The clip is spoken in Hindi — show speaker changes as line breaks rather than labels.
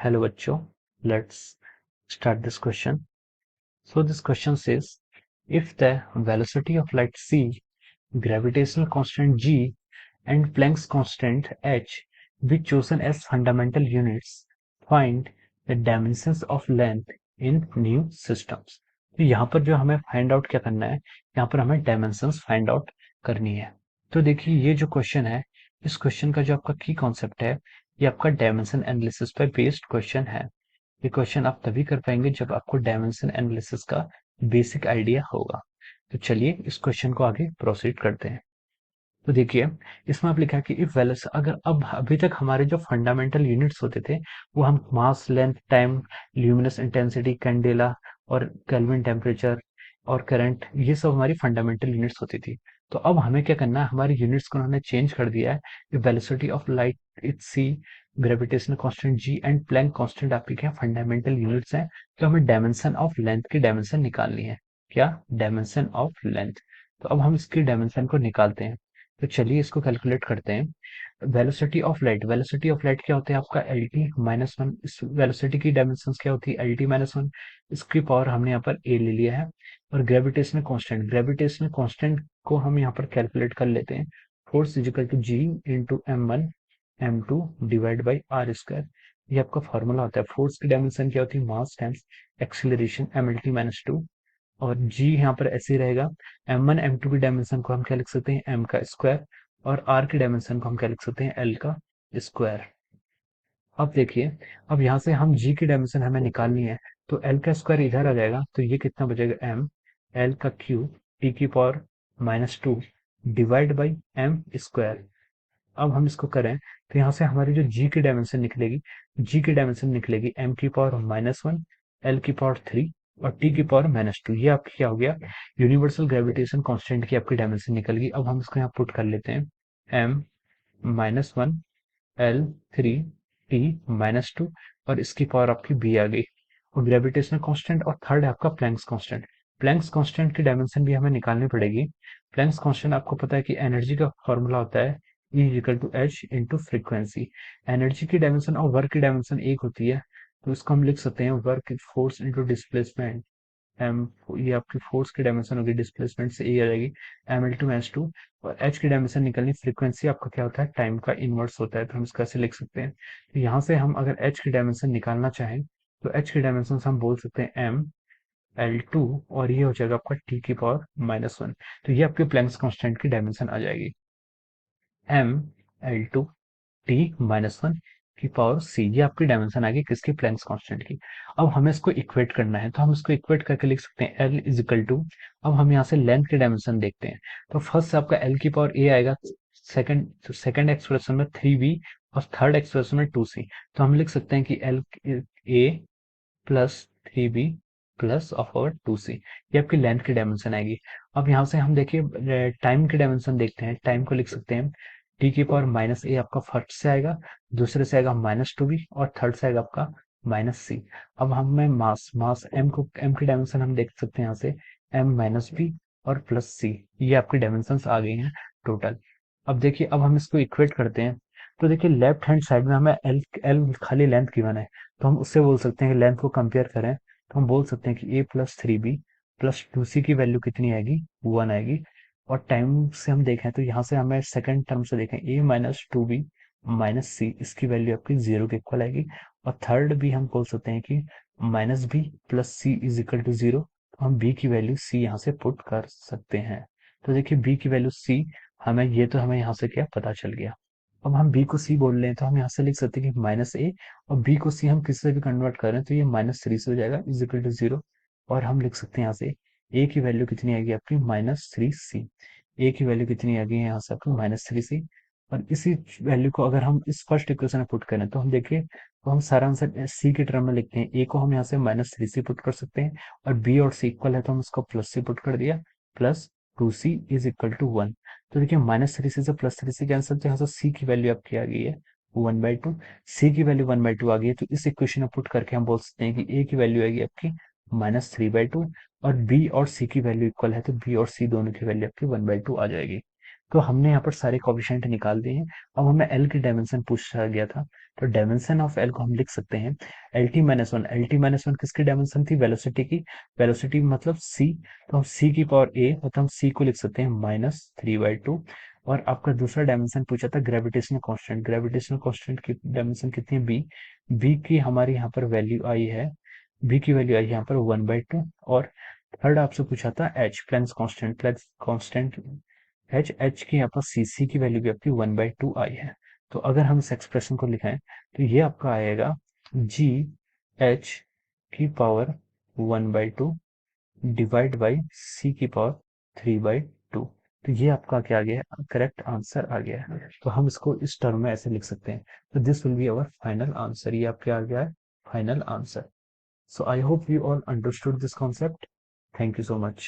Hello बच्चों, let's start this question. So this question says, if the velocity of light c, gravitational constant g, and Planck's constant h be chosen as fundamental units, find the dimensions of length in new systems. तो यहाँ पर जो हमें फाइंड आउट क्या करना है, यहाँ पर हमें डायमेंशंस फाइंड आउट करनी है। तो देखिए ये जो क्वेश्चन है, इस क्वेश्चन का जो आपका की कॉन्सेप्ट है, ये आपका डायमेंशन एनालिसिस पर बेस्ड क्वेश्चन है। ये क्वेश्चन आप तभी कर पाएंगे जब आपको डायमेंशन एनालिसिस का बेसिक आइडिया होगा। तो चलिए इस क्वेश्चन को आगे प्रोसीड करते हैं। तो देखिए इसमें आप लिखा है कि इफ वैल्यूज अगर अब अभी तक हमारे जो फंडामेंटल यूनिट्स होते थे वो हम mass, length, time, luminous intensity, candela और केल्विन टेम्परेचर और करंट, ये सब हमारी फंडामेंटल यूनिट्स होती थी। तो अब हमें क्या करना है, हमारी यूनिट्स को उन्होंने चेंज कर दिया है। Velocity of light it's C, gravitational constant G and Planck constant आपकी क्या फंडामेंटल यूनिट्स हैं। तो हमें डायमेंशन ऑफ लेंथ की डायमेंशन निकालनी है। क्या? Dimension of length. तो अब हम इसकी डायमेंशन को निकालते हैं। तो चलिए इसको कैलकुलेट करते हैं। वेलोसिटी ऑफ लाइट क्या होता है आपका एल टी माइनस वन। इस वेलोसिटी की डायमेंशन क्या होती है एल टी माइनस वन। इसकी पावर हमने यहाँ पर ए ले लिया है। और ग्रेविटेशनल कांस्टेंट को हम यहाँ पर कैलकुलेट कर लेते हैं। Force is equal to G into m1 m2 divide by R square. ये आपका फॉर्मूला होता है। फोर्स की डायमेंशन क्या होती है, मास times acceleration mlt minus two. और g यहाँ पर ऐसे ही रहेगा। m1 m2 की डायमेंशन को हम क्या लिख सकते हैं, m का स्क्वायर। और r की डायमेंशन को हम क्या लिख सकते हैं, l का स्क्वायर। अब देखिए, अब यहाँ से हम g की डायमेंशन हमें निकालनी है। तो l का स्क्वायर इधर आ जाएगा, तो ये कितना बचेगा, m l का क्यूब t की power minus two divide by m square. अब हम इसको करें तो यहाँ से हमारी जो g की डायमेंशन निकलेगी m की पावर माइनस वन, l की पावर थ्री और t की पावर माइनस टू। ये आपकी क्या हो गया, यूनिवर्सल ग्रेविटेशन कांस्टेंट की आपकी डायमेंशन निकल गई। अब हम इसको यहाँ पुट कर लेते हैं, m minus one, l three, t minus two और इसकी पावर आपकी b आ गई। और ग्रेविटेशनल कांस्टेंट और थर्ड है आपका प्लैंक्स कांस्टेंट। प्लैंक्स कांस्टेंट की डायमेंशन भी हमें निकालनी पड़ेगी। प्लैंक्स कांस्टेंट आपको पता है कि एनर्जी का फॉर्मूला होता है E equal to H into frequency. Energy की डायमेंशन और वर्क की डायमेंशन एक होती है, तो इसको हम लिख सकते हैं work force into displacement. M, ये आपकी फोर्स की डायमेंशन होगी, डिस्प्लेसमेंट से ए आ जाएगी M L two H two. और एच की डायमेंशन निकलनी, फ्रीक्वेंसी आपका क्या होता है, टाइम का इनवर्स होता है, तो हम इसको ऐसे लिख सकते हैं। तो यहाँ से हम अगर एच की डायमेंशन निकालना चाहें तो एच की डायमेंशन हम बोल सकते हैं एम एल टू, और ये हो जाएगा आपका टी की पावर माइनस वन। तो ये आपके प्लैंक्स कांस्टेंट की डायमेंशन आ जाएगी, M L two T minus one की पावर सी। ये आपकी डायमेंशन आ गई किसकी, प्लैंक्स कांस्टेंट की। अब हमें इसको इक्वेट करना है, तो हम इसको इक्वेट करके लिख सकते हैं एल इज इक्वल टू। अब हम यहाँ से लेंथ की डायमेंशन देखते हैं। तो फर्स्ट से आपका एल की पावर ए आएगा, सेकंड एक्सप्रेशन में थ्री बी और थर्ड एक्सप्रेशन में टू सी। तो हम लिख सकते हैं कि L A plus three B plus of और टू सी। ये आपकी लेंथ की डायमेंशन आएगी। अब यहाँ से हम देखिए टाइम की डायमेंशन देखते हैं। टाइम को लिख सकते हैं टी की पावर माइनस ए आपका फर्स्ट से आएगा, दूसरे से आएगा माइनस टू बी और थर्ड से आएगा आपका माइनस सी। अब हमें मास एम की डायमेंशन हम देख सकते हैं यहाँ से एम माइनस बी और प्लस सी। ये आपकी डायमेंशन आ गई हैं टोटल। अब देखिए, अब हम इसको इक्वेट करते हैं। तो देखिए लेफ्ट हैंड साइड में हमें एल एल खाली लेंथ गिवन है, तो हम उससे बोल सकते हैं कि लेंथ को कंपेयर करें तो हम बोल सकते हैं कि A plus three B plus two C की वैल्यू कितनी आएगी, वन आएगी। और टाइम से हम देखें तो यहाँ से हमें सेकंड टर्म से देखें ए माइनस टू बी माइनस सी, इसकी वैल्यू आपकी जीरो के इक्वल आएगी। और थर्ड भी हम बोल सकते हैं कि minus B plus C is equal to zero. तो हम बी की वैल्यू सी यहाँ से पुट कर सकते हैं। तो देखिए बी की वैल्यू सी, हमें यहाँ से क्या पता चल गया। अब हम बी को सी बोल रहे हैं तो हम यहाँ से लिख सकते हैं कि माइनस ए, और बी को सी हम किसी से भी कन्वर्ट करें तो ये माइनस थ्री से हो जाएगा इज इक्वल टू जीरो। और हम लिख सकते हैं यहाँ से ए की वैल्यू कितनी आएगी आपकी, माइनस थ्री सी। ए की वैल्यू कितनी आ गई है यहाँ से आपकी, माइनस थ्री सी। और इसी वैल्यू को अगर हम इस फर्स्ट इक्वेशन में पुट करें तो हम देखिए, तो हम सारा आंसर सी के टर्म में लिखते हैं। ए को हम यहाँ से माइनस थ्री सी पुट कर सकते हैं, और बी और सी इक्वल है तो हम इसको प्लस सी पुट कर दिया, plus two C is equal to one. तो देखिए माइनस थ्री सी से प्लस थ्री सी कैंसिल, तो यहाँ से सी की वैल्यू आपकी आ गई है वन बाई टू। सी की वैल्यू वन बाई टू आ गई है, तो इस इक्वेशन में पुट करके हम बोल सकते हैं कि ए की वैल्यू आएगी आपकी माइनस थ्री बाई टू, और बी और सी की वैल्यू इक्वल है तो बी और सी दोनों की वैल्यू आपकी वन बाई टू आ जाएगी। तो हमने यहाँ पर सारे कोफिशिएंट निकाल दिए हैं। अब हमें एल की डायमेंशन पूछा गया था, तो डायमेंशन ऑफ एल को हम लिख सकते हैं L T minus one. L T minus one किसकी डायमेंशन थी? वेलोसिटी की। वेलोसिटी मतलब सी, तो हम सी की पावर ए, मतलब हम सी को लिख सकते हैं -3/2। और आपका दूसरा डायमेंशन पूछा था ग्रेविटेशनल कांस्टेंट। ग्रेविटेशनल कांस्टेंट की डायमेंशन कितनी है? बी। बी की हमारी यहाँ पर वैल्यू आई है, बी की वैल्यू आई है यहाँ पर 1/2। और थर्ड आपसे पूछा था H, Planck's constant. Planck's constant H, H की यहाँ पर सी, सी की वैल्यू भी आपकी 1/2 आई है। तो अगर हम इस एक्सप्रेशन को लिखें तो ये आपका आएगा जी एच की पावर 1/2 डिवाइड बाई सी की पावर 3/2। तो ये आपका क्या आ गया है? करेक्ट आंसर आ गया है। तो हम इसको इस टर्म में ऐसे लिख सकते हैं, तो this will be our final answer. ये आपके आ गया है final answer. So I hope you all understood this concept. Thank you so much.